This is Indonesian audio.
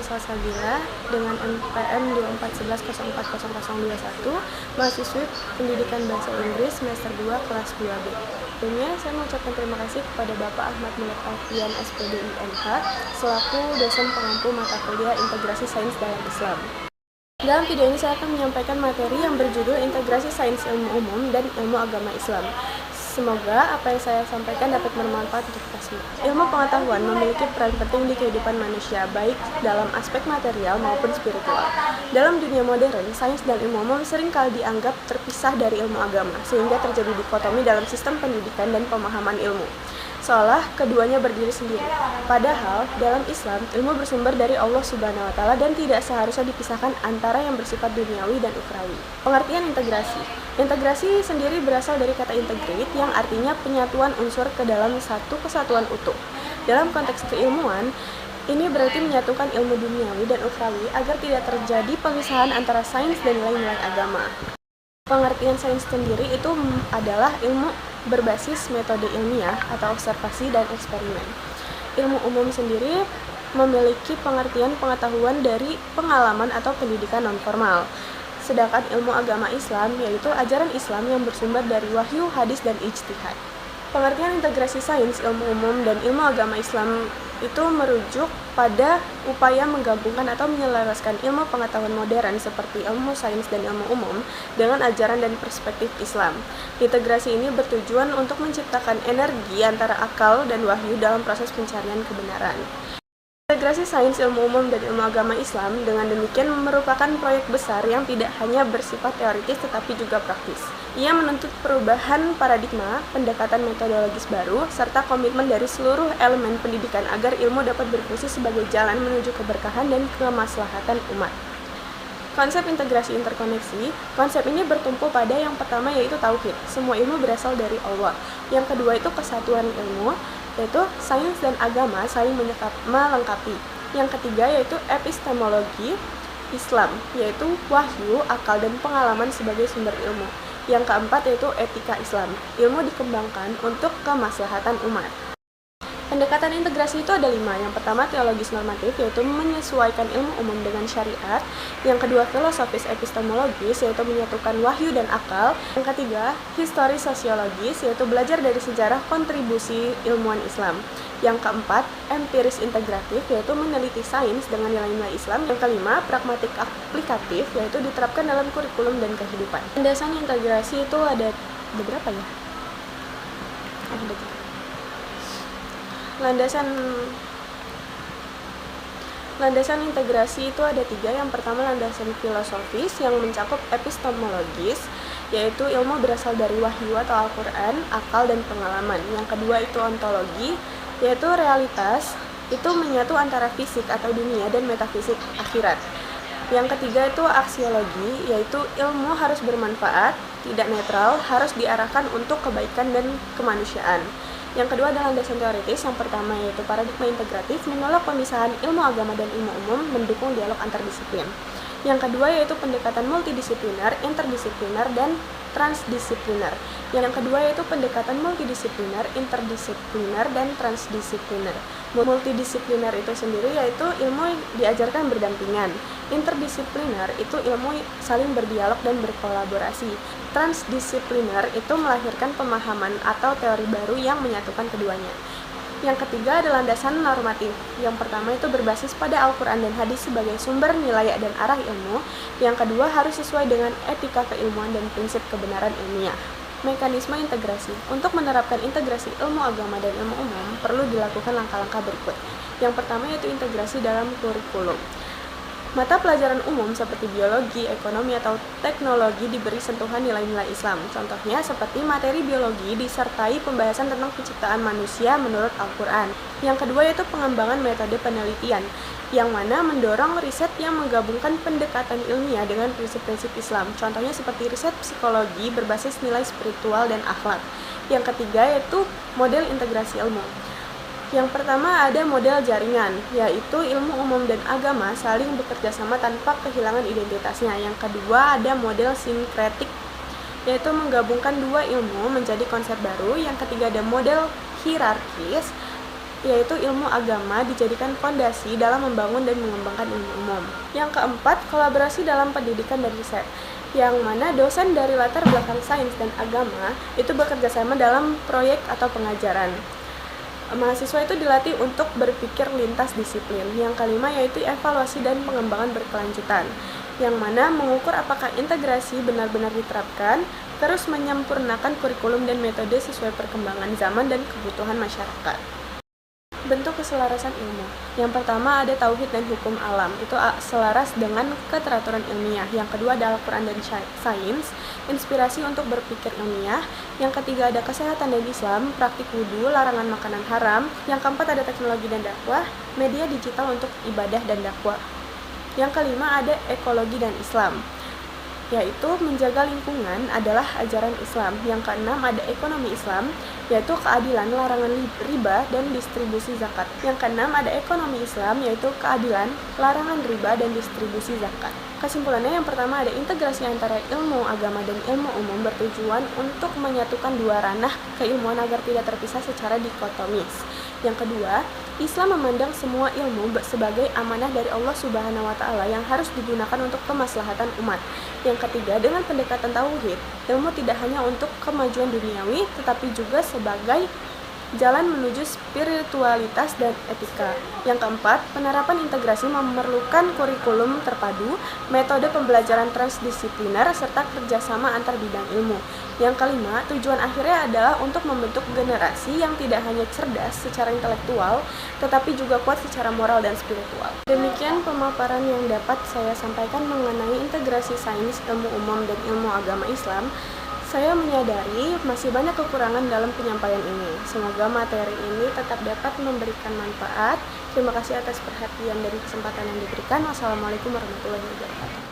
Salsabila dengan NPM 2411040021, mahasiswi Pendidikan Bahasa Inggris semester 2 kelas 2B. Sebelumnya, saya mengucapkan terima kasih kepada Bapak Ahmad Mulek Alfian SPDI MH selaku dosen pengampu mata kuliah Integrasi Sains dalam Islam. Dalam video ini saya akan menyampaikan materi yang berjudul Integrasi Sains Ilmu Umum dan Ilmu Agama Islam. Semoga apa yang saya sampaikan dapat bermanfaat untuk kita semua. Ilmu pengetahuan memiliki peran penting di kehidupan manusia, baik dalam aspek material maupun spiritual. Dalam dunia modern, sains dan ilmu umum seringkali dianggap terpisah dari ilmu agama, sehingga terjadi dikotomi dalam sistem pendidikan dan pemahaman ilmu, seolah keduanya berdiri sendiri. Padahal, dalam Islam, ilmu bersumber dari Allah Subhanahu wa Ta'ala dan tidak seharusnya dipisahkan antara yang bersifat duniawi dan ukhrawi. Pengertian integrasi. Integrasi sendiri berasal dari kata integrate yang artinya penyatuan unsur ke dalam satu kesatuan utuh. Dalam konteks keilmuan, ini berarti menyatukan ilmu duniawi dan ukhrawi agar tidak terjadi pemisahan antara sains dan nilai-nilai agama. Pengertian sains sendiri itu adalah ilmu berbasis metode ilmiah atau observasi dan eksperimen. Ilmu umum sendiri memiliki pengertian pengetahuan dari pengalaman atau pendidikan non-formal. Sedangkan ilmu agama Islam yaitu ajaran Islam yang bersumber dari wahyu, hadis, dan ijtihad. Pengertian integrasi sains, ilmu umum, dan ilmu agama Islam itu merujuk pada upaya menggabungkan atau menyelaraskan ilmu pengetahuan modern seperti ilmu sains dan ilmu umum dengan ajaran dan perspektif Islam. Integrasi ini bertujuan untuk menciptakan energi antara akal dan wahyu dalam proses pencarian kebenaran. Integrasi sains, ilmu umum, dan ilmu agama Islam dengan demikian merupakan proyek besar yang tidak hanya bersifat teoritis tetapi juga praktis. Ia menuntut perubahan paradigma, pendekatan metodologis baru, serta komitmen dari seluruh elemen pendidikan agar ilmu dapat berfungsi sebagai jalan menuju keberkahan dan kemaslahatan umat. Konsep integrasi interkoneksi, konsep ini bertumpu pada yang pertama yaitu tauhid, semua ilmu berasal dari Allah. Yang kedua itu kesatuan ilmu, yaitu sains dan agama saling melengkapi. Yang ketiga yaitu epistemologi Islam, yaitu wahyu, akal, dan pengalaman sebagai sumber ilmu. Yang keempat yaitu etika Islam, ilmu dikembangkan untuk kemaslahatan umat. Pendekatan integrasi itu ada 5. Yang pertama teologis normatif, yaitu menyesuaikan ilmu umum dengan syariat. Yang kedua filosofis epistemologis, yaitu menyatukan wahyu dan akal. Yang ketiga historis sosiologis, yaitu belajar dari sejarah kontribusi ilmuwan Islam. Yang keempat empiris integratif, yaitu meneliti sains dengan nilai-nilai Islam. Yang kelima pragmatik aplikatif, yaitu diterapkan dalam kurikulum dan kehidupan. Landasan integrasi itu ada beberapa ya? Ada 3. Landasan integrasi itu ada 3. Yang pertama landasan filosofis yang mencakup epistemologis, yaitu ilmu berasal dari wahyu atau Al-Quran, akal, dan pengalaman. Yang kedua itu ontologi, yaitu realitas, itu menyatu antara fisik atau dunia dan metafisik akhirat. Yang ketiga itu aksiologi, yaitu ilmu harus bermanfaat, tidak netral, harus diarahkan untuk kebaikan dan kemanusiaan. Yang kedua adalah landasan teoritis. Yang pertama yaitu paradigma integratif, menolak pemisahan ilmu agama dan ilmu umum, mendukung dialog antardisiplin. Yang kedua yaitu pendekatan multidisipliner, interdisipliner, dan transdisipliner. Yang kedua yaitu pendekatan multidisipliner, interdisipliner, dan transdisipliner. Multidisipliner itu sendiri yaitu ilmu diajarkan berdampingan. Interdisipliner itu ilmu saling berdialog dan berkolaborasi. Transdisipliner itu melahirkan pemahaman atau teori baru yang menyatukan keduanya. Yang ketiga adalah landasan normatif. Yang pertama itu berbasis pada Al-Quran dan hadis sebagai sumber nilai dan arah ilmu. Yang kedua harus sesuai dengan etika keilmuan dan prinsip kebenaran ilmiah. Mekanisme integrasi. Untuk menerapkan integrasi ilmu agama dan ilmu umum, perlu dilakukan langkah-langkah berikut. Yang pertama yaitu integrasi dalam kurikulum. Mata pelajaran umum seperti biologi, ekonomi, atau teknologi diberi sentuhan nilai-nilai Islam. Contohnya seperti materi biologi disertai pembahasan tentang penciptaan manusia menurut Al-Quran. Yang kedua yaitu pengembangan metode penelitian, yang mana mendorong riset yang menggabungkan pendekatan ilmiah dengan prinsip-prinsip Islam. Contohnya seperti riset psikologi berbasis nilai spiritual dan akhlak. Yang ketiga yaitu model integrasi ilmu. Yang pertama ada model jaringan, yaitu ilmu umum dan agama saling bekerja sama tanpa kehilangan identitasnya. Yang kedua ada model sinkretik, yaitu menggabungkan dua ilmu menjadi konsep baru. Yang ketiga ada model hierarkis, yaitu ilmu agama dijadikan fondasi dalam membangun dan mengembangkan ilmu umum. Yang keempat, kolaborasi dalam pendidikan dan riset, yang mana dosen dari latar belakang sains dan agama itu bekerja sama dalam proyek atau pengajaran. Mahasiswa itu dilatih untuk berpikir lintas disiplin. Yang kelima yaitu evaluasi dan pengembangan berkelanjutan, yang mana mengukur apakah integrasi benar-benar diterapkan, terus menyempurnakan kurikulum dan metode sesuai perkembangan zaman dan kebutuhan masyarakat. Bentuk keselarasan ilmu. Yang pertama ada tauhid dan hukum alam, itu selaras dengan keteraturan ilmiah. Yang kedua ada Al-Quran dan sains, inspirasi untuk berpikir ilmiah. Yang ketiga ada kesehatan dan Islam, praktik wudhu, larangan makanan haram. Yang keempat ada teknologi dan dakwah, media digital untuk ibadah dan dakwah. Yang kelima ada ekologi dan Islam, yaitu menjaga lingkungan adalah ajaran Islam. Yang keenam ada ekonomi Islam, yaitu keadilan, larangan riba, dan distribusi zakat. Yang keenam ada ekonomi Islam, yaitu keadilan, larangan riba, dan distribusi zakat. Kesimpulannya, yang pertama ada integrasi antara ilmu agama dan ilmu umum bertujuan untuk menyatukan dua ranah keilmuan agar tidak terpisah secara dikotomis. Yang kedua, Islam memandang semua ilmu sebagai amanah dari Allah Subhanahu wa Ta'ala yang harus digunakan untuk kemaslahatan umat. Yang ketiga, dengan pendekatan tauhid, ilmu tidak hanya untuk kemajuan duniawi, tetapi juga sebagai jalan menuju spiritualitas dan etika. Yang keempat, penerapan integrasi memerlukan kurikulum terpadu, metode pembelajaran transdisipliner, serta kerjasama antar bidang ilmu. Yang kelima, tujuan akhirnya adalah untuk membentuk generasi yang tidak hanya cerdas secara intelektual, tetapi juga kuat secara moral dan spiritual. Demikian pemaparan yang dapat saya sampaikan mengenai integrasi sains, ilmu umum, dan ilmu agama Islam. Saya menyadari masih banyak kekurangan dalam penyampaian ini. Semoga materi ini tetap dapat memberikan manfaat. Terima kasih atas perhatian dan kesempatan yang diberikan. Wassalamualaikum warahmatullahi wabarakatuh.